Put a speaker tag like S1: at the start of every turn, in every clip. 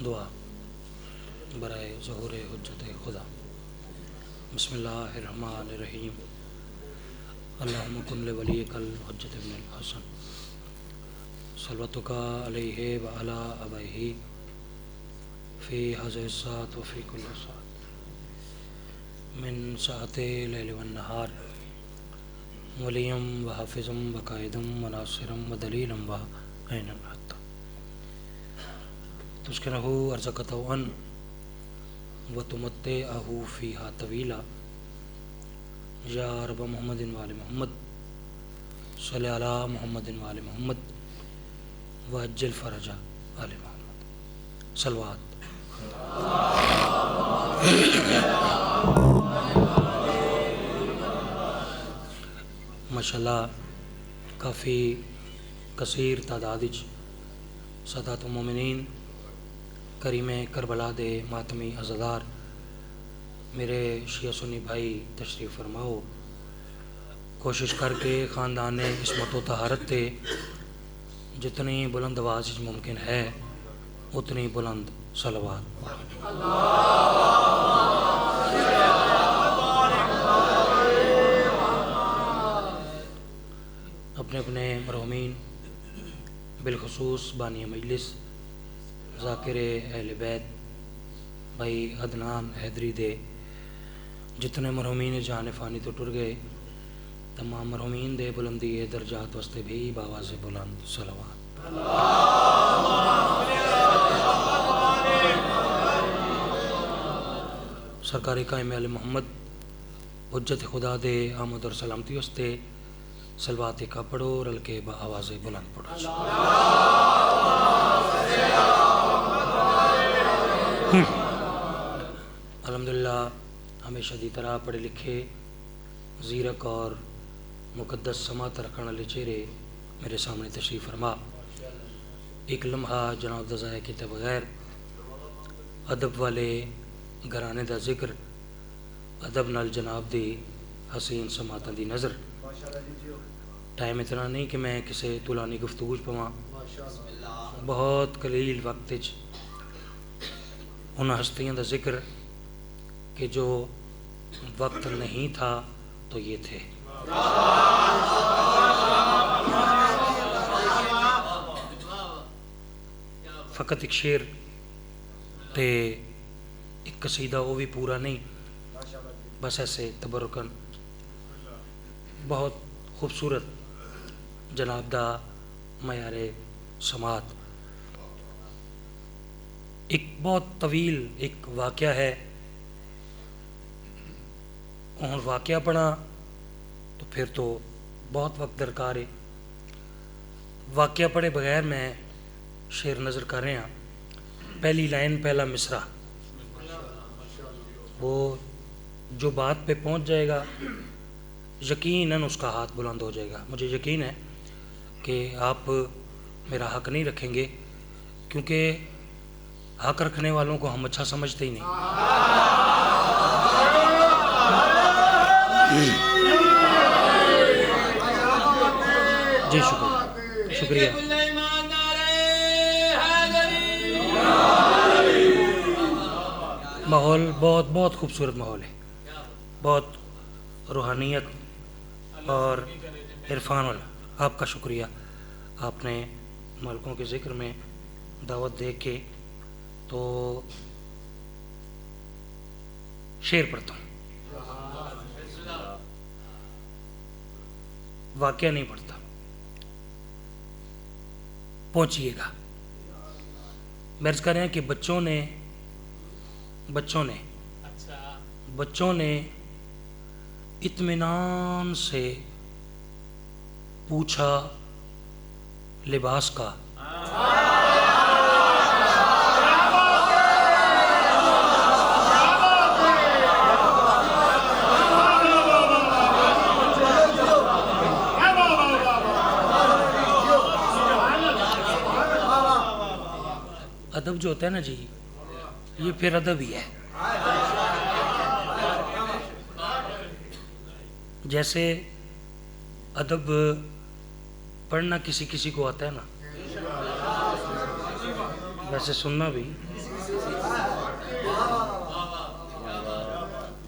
S1: دعا برائے ظہور حجت خدا۔ بسم اللہ الرحمن الرحیم۔ اللہم کن لولیک الحجت ابن الحسن صلواتک علیہ وعلی ابیہ فی ہذہ الساعۃ وفی کل ساعۃ من ساعۃ اللیل والنہار ولیم وحافظم وقائدم وناصرم ودلیلم وعینا حتی تسکنہ ارضک طوعا وتمتعہ فیہا طویلا یا رب محمد وآل محمد صلی علی محمد وآل محمد وعجل فرج آل محمد۔ صلوات۔ ماشاءاللہ کافی کثیر تعداد سادات مومنین کریم کربلا دے ماتمی عزادار میرے شیعہ سنی بھائی تشریف فرماؤ، کوشش کر کے خاندان عصمت و طہارت تے جتنی بلند آواز ممکن ہے اتنی بلند صلوات پڑھو۔ اپنے اپنے مرحومین بالخصوص بانی مجلس ذاکر اہل بیت بھائی عدنان حیدری دے جتنے مرحومین جان فانی تو ٹر گئے، تمام مرحومین دے بلندی درجات واسطے بھی باواز بلند صلوات۔ سرکار قائم علی محمد حجت خدا دے آمد اور سلامتی واسطے صلوات کا پڑھو، رل کے با آواز بلند پڑھو۔ الحمدللہ ہمیشہ دی طرح پڑھے لکھے زیرک اور مقدس سماعت رکھنے والے چہرے میرے سامنے تشریف فرما۔ ایک لمحہ جناب دا ضائع کیتے بغیر ادب والے گھرانے دا ذکر، ادب نال جناب دی حسین سماعتاں دی نظر۔ ٹائم اتنا نہیں کہ میں کسی طولانی گفتگو پواں، بہت قلیل وقت ان ہستیاں دا ذکر کہ جو وقت نہیں تھا تو یہ تھے۔ فقط ایک شعر تے ایک قصیدہ وہ بھی پورا نہیں، بس ایسے تبرکن بہت خوبصورت جناب دا معیار سماعت۔ ایک بہت طویل ایک واقعہ ہے، اور واقعہ پڑھا تو پھر تو بہت وقت درکار ہے، واقعہ پڑھے بغیر میں شعر نظر کر رہے ہیں۔ پہلی لائن پہلا مصرع، وہ جو بات پہ پہنچ جائے گا یقیناً اس کا ہاتھ بلند ہو جائے گا۔ مجھے یقین ہے کہ آپ میرا حق نہیں رکھیں گے، کیونکہ حق رکھنے والوں کو ہم اچھا سمجھتے ہی نہیں۔ جی شکریہ۔ ماحول بہت بہت خوبصورت ماحول ہے، بہت روحانیت اور عرفان والا۔ آپ کا شکریہ، آپ نے مالکوں کے ذکر میں دعوت دے کے۔ تو شعر پڑھتا ہوں، واقعہ نہیں پڑھتا، پہنچیے گا۔ مرض کر رہے ہیں کہ بچوں نے اطمینان سے پوچھا لباس کا، ادب جو ہوتا ہے نا جی، یہ پھر ادب ہی ہے۔ جیسے ادب پڑھنا کسی کسی کو آتا ہے نا، ویسے سننا بھی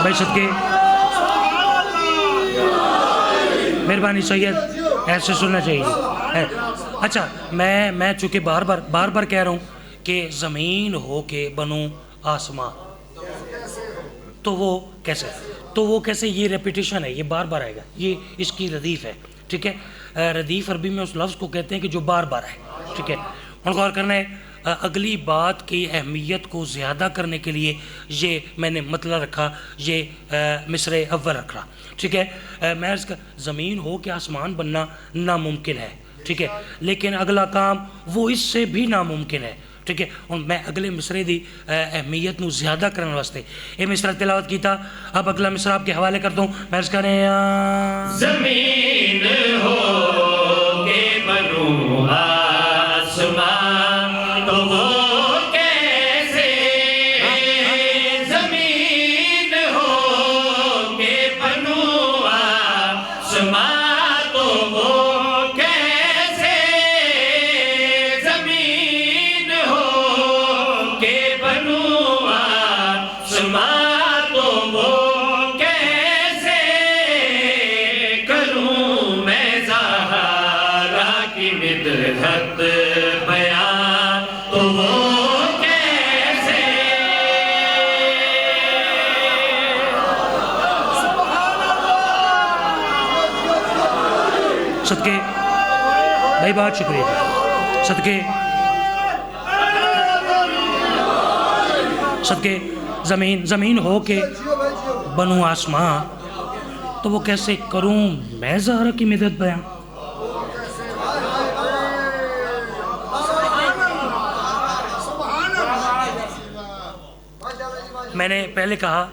S1: بھائی صدقے مہربانی سید ایسے سننا چاہیے. اچھا میں چونکہ بار بار کہہ رہا ہوں کہ زمین ہو کے بنوں آسمان، تو وہ کیسے یہ ریپیٹیشن ہے، یہ بار بار آئے گا، یہ اس کی ردیف ہے. ٹھیک ہے، ردیف عربی میں اس لفظ کو کہتے ہیں کہ جو بار بار ہے. ٹھیک ہے، ان غور کرنا ہے. اگلی بات کی اہمیت کو زیادہ کرنے کے لیے یہ میں نے مطلع رکھا، یہ مصر اول رکھا. ٹھیک ہے، میں اس کا زمین ہو کہ آسمان بننا ناممکن ہے. ٹھیک ہے، لیکن اگلا کام وہ اس سے بھی ناممکن ہے. ٹھیک ہے، اور میں اگلے مصرے دی اہمیت نو زیادہ کرنے واسطے یہ مصرع تلاوت کیتا. اب اگلا مصرع آپ کے حوالے کرتا ہوں. میں عرض کریں
S2: زمین ہو کے بنوں آسمان تو وہ کیسے، زمین ہو کے بنوں آسمان تو وہ کیسے، زمین ہو کے بنوں آسمان تو وہ کیسے، کروں میں زہرا کی مدحت بیان تو وہ کیسے.
S1: صدقے بھائی بہت شکریہ. صدقے زمین ہو کے بنوں آسمان تو وہ کیسے، کروں میں زہرا کی مدحت بیان. میں نے پہلے کہا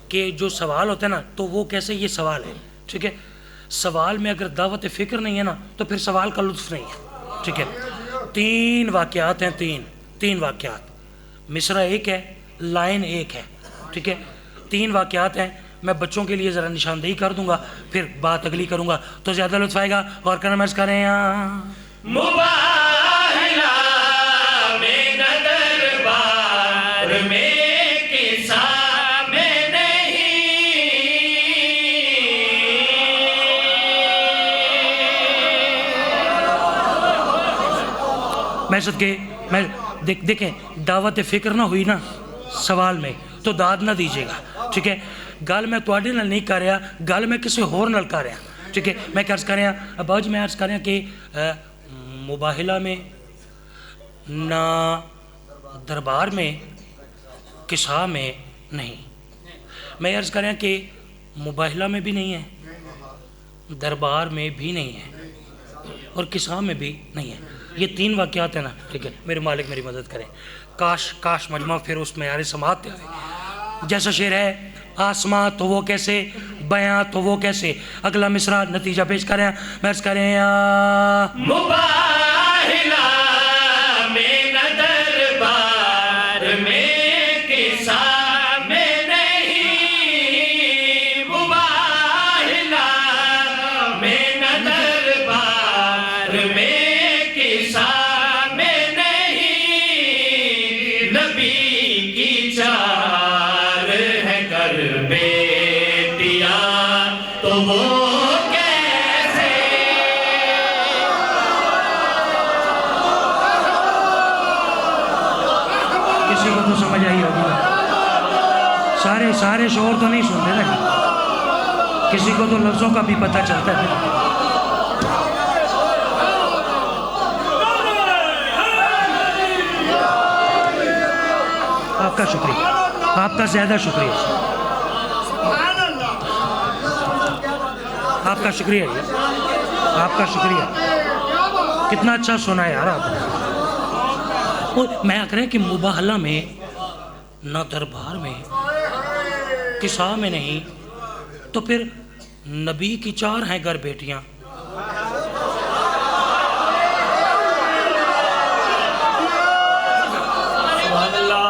S1: کہ جو سوال ہوتا ہے نا تو وہ کیسے، یہ سوال ہے. ٹھیک ہے، سوال میں اگر دعوت فکر نہیں ہے نا تو پھر سوال کا لطف نہیں ہے. ٹھیک ہے، 3 واقعات ہیں، تین واقعات، مصرع ایک ہے، لائن ایک ہے. ٹھیک ہے، 3 واقعات ہیں. میں بچوں کے لیے ذرا نشاندہی کر دوں گا، پھر بات اگلی کروں گا تو زیادہ لطف آئے گا. غور کرنا میں کریں
S2: مباہلہ میں نہ دربار میں قصہ میں نہیں،
S1: میں صدقے میں دیکھیں دعوت فکر نہ ہوئی نا سوال میں تو داد نہ دیجیے گا. ٹھیک ہے، گل میں تواڈے نال نہیں کر رہا، گل میں کسی ہور نال کر رہا. ٹھیک ہے، میں عرض کر رہا ابا جی، میں عرض کر رہا کہ مباہلہ میں نہ دربار میں قصہ میں نہیں. میں عرض کر رہا کہ مباہلہ میں بھی نہیں ہے، دربار میں بھی نہیں ہے، اور قصہ میں بھی نہیں ہے. یہ 3 واقعات ہیں نا. ٹھیک ہے، میرے مالک میری مدد کریں. کاش مجمع پھر اس معیار سماعت پہ آئے. جیسا شعر ہے، آسمان تو وہ کیسے، بیاں تو وہ کیسے. اگلا مصرع نتیجہ پیش کریں. میں عرض کریں
S2: مباہلہ میں نہ دربار میں قصہ میں نہیں، مباہلہ میں نہ دربار میں قصہ میں نہیں، نبی کی 4 ہے کر بیٹیاں تو وہ کیسے.
S1: کسی کو تو سمجھ آئی ہوگی نا. سارے شعور تو نہیں سنتے نا، کسی کو تو لفظوں کا بھی پتہ چلتا ہے. آپ کا شکریہ، آپ کا زیادہ شکریہ، آپ کا شکریہ، آپ کا شکریہ. کتنا اچھا سنا ہے یار آپ نے. میں کہہ رہا ہوں کہ مباہلہ میں نہ دربار میں قصہ میں نہیں، تو پھر نبی کی 4 ہیں گھر بیٹیاں.
S2: سبحان اللہ.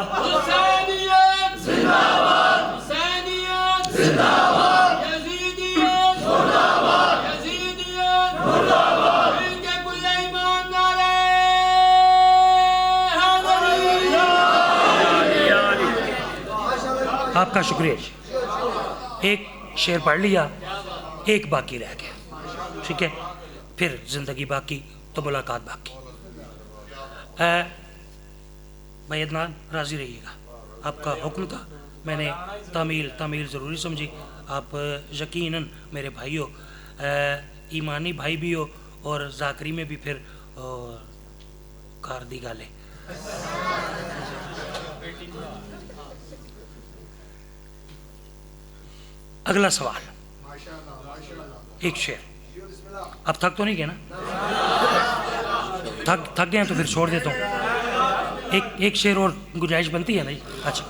S1: آپ کا شکریہ. ایک شعر پڑھ لیا، ایک باقی رہ گیا، ٹھیک ہے، پھر زندگی باقی تو ملاقات باقی۔ بھائی عدنان راضی رہیے گا، آپ کا حکم تھا، میں نے تعمیل ضروری سمجھی۔ آپ یقیناً میرے بھائی ہو، ایمانی بھائی بھی ہو، اور ذاکری میں بھی پھر کار دی گالے۔ اگلا سوال، ایک شعر، اب تھک تو نہیں گئے نا؟ تھک گئے ہیں تو پھر چھوڑ دیتا ہوں، ایک شعر اور گنجائش بنتی ہے نا جی؟ اچھا،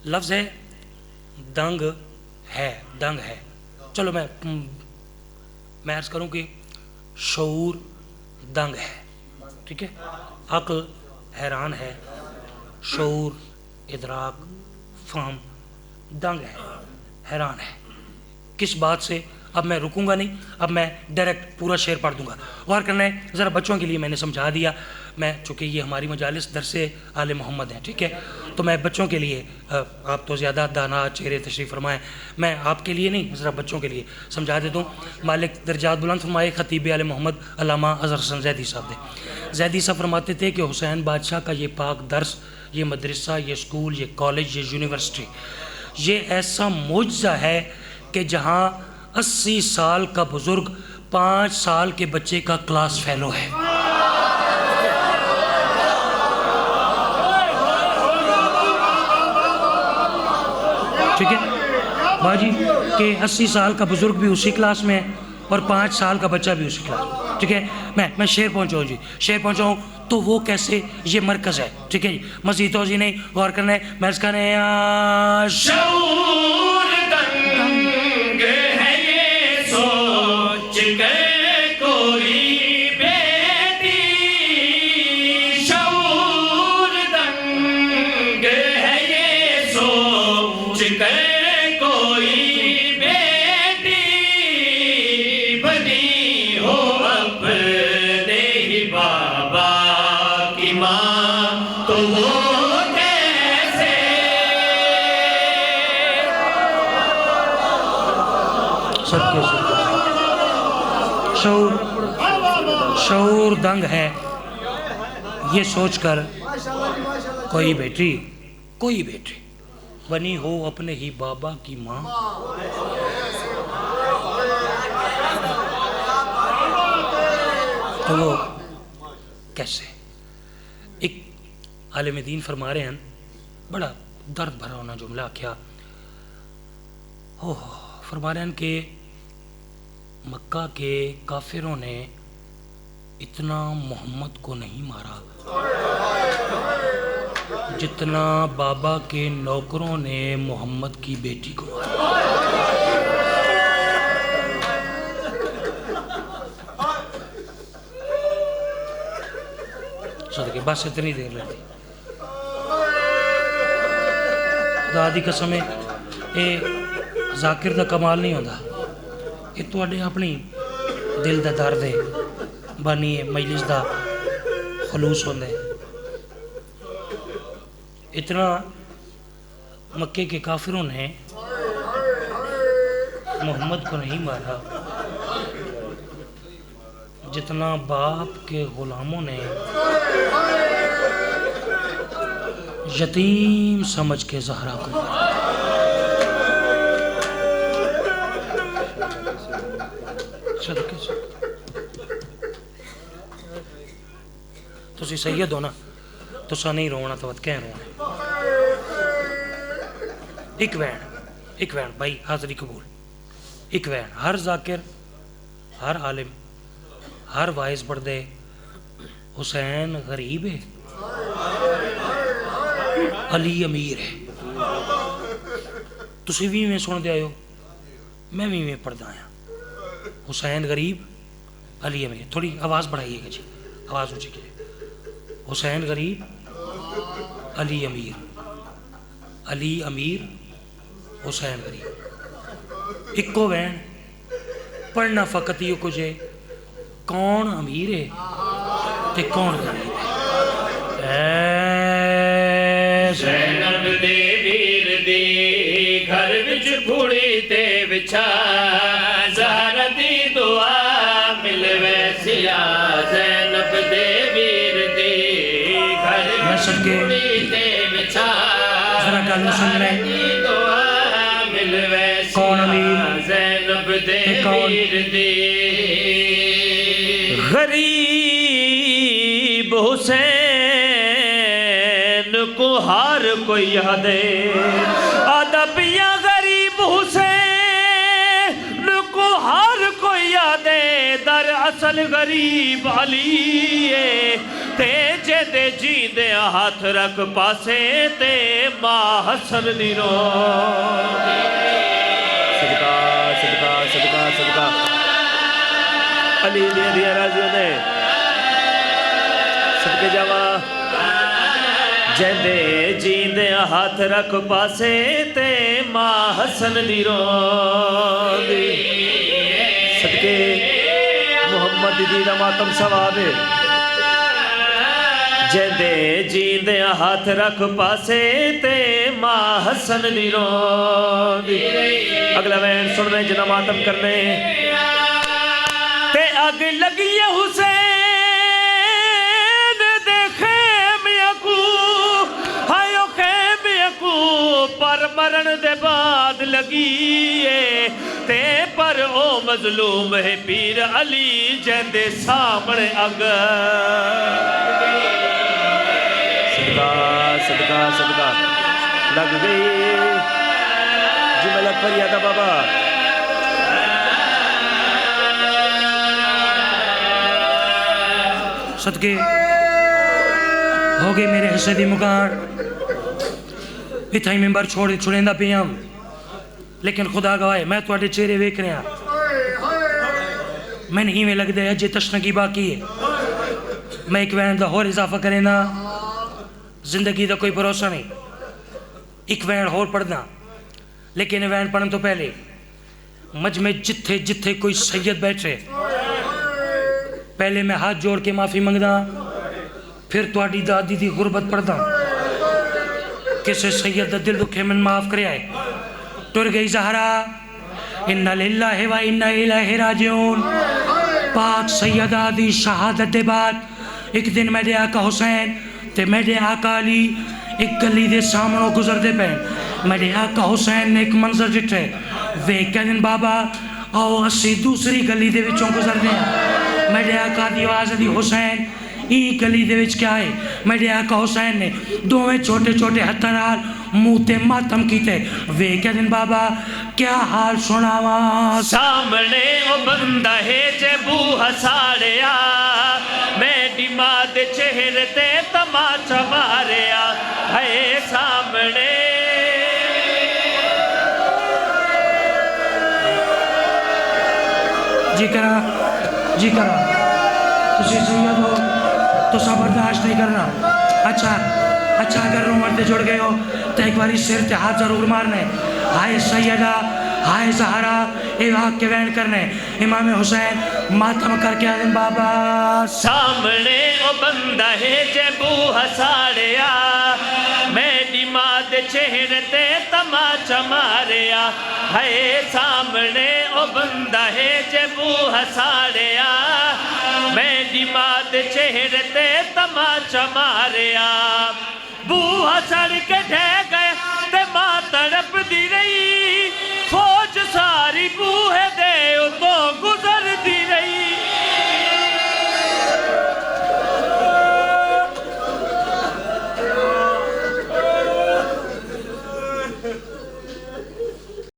S1: لفظ ہے دنگ ہے، چلو میں عرض کروں کہ شعور دنگ ہے، ٹھیک ہے، عقل حیران ہے، شعور ادراک فہم دنگ ہے، حیران ہے، کس بات سے؟ اب میں رکوں گا نہیں، اب میں ڈائریکٹ پورا شعر پڑھ دوں گا۔ غور کرنا ہے ذرا، بچوں کے لیے میں نے سمجھا دیا، میں چونکہ یہ ہماری مجالس درس آل محمد ہیں، ٹھیک ہے، تو میں بچوں کے لیے، آپ تو زیادہ دانا چہرے تشریف فرمائیں، میں آپ کے لیے نہیں، ذرا بچوں کے لیے سمجھا دیتا ہوں۔ مالک درجات بلند فرمائے، خطیب آل محمد علامہ اظہر حسن زیدی صاحب نے، زیدی صاحب فرماتے تھے کہ حسین بادشاہ کا یہ پاک درس، یہ مدرسہ، یہ اسکول، یہ کالج، یہ یونیورسٹی، یہ ایسا معجزہ ہے کہ جہاں 80 سال کا بزرگ 5 سال کے بچے کا کلاس فیلو ہے۔ ٹھیک ہے باجی، کہ 80 سال کا بزرگ بھی اسی کلاس میں ہے اور 5 سال کا بچہ بھی اسی کلاس میں، ٹھیک ہے۔ میں شعر پہنچاؤں جی، شعر پہنچاؤں تو وہ کیسے، یہ مرکز ہے، ٹھیک ہے جی، مزید توضیح نہیں، غور کرنا ہے، میں اس کا نیا
S2: شعور دنگ ہے یہ سوچ کے کوئی بیٹی، شعور دنگ ہے یہ سوچ کے کوئی بیٹی بنی ہو اپنے ہی بابا کی ماں، تو وہ
S1: شعور دنگ ہے یہ سوچ کر کوئی بیٹی بنی ہو اپنے ہی بابا کی ماں، تو وہ کیسے؟ ایک عالم دین فرما رہے ہیں، بڑا درد بھرا ہونا جملہ کیا، فرما رہے ہیں کہ مکہ کے کافروں نے اتنا محمد کو نہیں مارا جتنا بابا کے نوکروں نے محمد کی بیٹی کو مارا۔ صدقے بس اتنی دیر لگتی، خدا دی قسم اے ذاکر دا کمال نہیں ہوتا، یہ تواڈے اپنی دل دا درد ہے، بانی مجلس دا خلوص ہوندے۔ اتنا مکے کے کافروں نے محمد کو نہیں مارا جتنا باپ کے غلاموں نے یتیم سمجھ کے زہرا کو مارا۔ تسی سید ہو نا، تسا نہیں رونا تو کہیں رونا۔ ایک وین بھائی حاضری قبول، ایک when, Hare Zakir, Hare Alam, Hare wise پڑھ دے حسین غریب ہے، علی امیر ہے۔ تسی بھی میں سن دے آئے ہو، میں بھی میں پڑھ دایا، حسین غریب علی امیر۔ تھوڑی آواز بڑھائیے گا جی، آواز اونچی کیجیے، حسین غریب علی امیر، علی امیر حسین غریب۔ اکو وین پڑھنا فقط یہ کچھ ہے، کون امیر ہے تے کون غریب ہے۔
S2: زینب دے ویر دی گھر وچ پھوڑی تے وچھا زہرا دی دعا مل ویسیا زینب دے ویر دی گھر وچ پھوڑی تے وچھا زہرا دی دعا مل ویسیا زینب دے ویر دی غریب حسین کو ہر کوئی یادے ادب یا غریب حسین کو ہر کوئی یادے در اصل غریب علی تے جے جیندے ہاتھ رکھ پاسے تے ماں حسن دی رو صدقہ صدقہ صدقہ صدقہ علی دی راضیوں نے صدقے جاوا جیندے جیندے ہاتھ رکھ پاسے تے ماں حسن دی رو دی صدقے محمد دی دا ماتم ثوابے جیندے جیندے ہاتھ رکھ پاسے تے ماں حسن دی رو دی اگلا وین سن رہے جنہ ماتم کرنے تے اگ لگی حسین دے خیمیہ کو ہائیو خیمیہ کو پر مرن دے بعد لگی تے پر او مظلوم ہے پیر علی جیندے سامنے اگ صدقہ صدقہ صدقہ لگ گئی جی ملک پر یادہ بابا
S1: صدقے ہو گئے میرے حصے دی مکان اتھائی ممبر چھوڑیندہ پیام لیکن خدا گواہ میں تو اڈے چہرے ویک رہے ہیں میں نہیں میں لگ دے اجے تشنگی باقی ہے میں ایک وین دا اور اضافہ کریں نا زندگی دا کوئی بھروسہ نہیں ایک وین اور پڑھنا لیکن وین پڑھن تو پہلے مجمع جتھے جتھے کوئی سید بیٹھے پہلے میں ہاتھ جوڑ کے معافی منگدا پھر تواڈی دادی دی غربت پڑھدا کسے سید دا دل دکھے من معاف کرے آئے ٹر گئی زہرا اِنَّا لِلَّهِ وَإِنَّا إِلَيْهِ راجعون پاک سیدہ دی شہادت دے بعد ایک دن میرے آقا حسین تے میرے آقا علی ایک گلی دے سامنوں گزر دے پہن میرے آقا حسین نے ایک منظر جٹھے وے کہن بابا آؤ اسی دوسری گلی دے وچوں گزر دیں میرے آقا دی آواز دی حسین ای گلی دے وچ کیا ہے میرے آقا حسین نے دوویں چھوٹے چھوٹے ہتھرال منہ تے ماتم کیتے وے کہن بابا کیا حال سناوا
S2: سامنے او بندہ ہے جے بو ہساڑیا میری ماں دے چہرے تے تماچا ماریا ہے سامنے
S1: جی کرا تسی سید ہو تو سا برداشت نہیں کرنا اچھا اگر رو مرتے جڑ گئے ہو تو ایک باری سر تے ہاتھ ضرور مارنے ہائے سیدہ ہائے زہرا اے واق کے وین کرنے امام حسین ماتم کر کے آدم بابا
S2: سامنے او بندہ ہے جے بو ہساڑیا میری ماں دے چہرے تے تماچا ماریا ہے سامنے او بندہ ہے جے بو ہساڑیا میری ماں دے چہرے تے تماچا ماریا بو ہساڑ کے ڈھے گئے تے ماں تڑپ دی رہی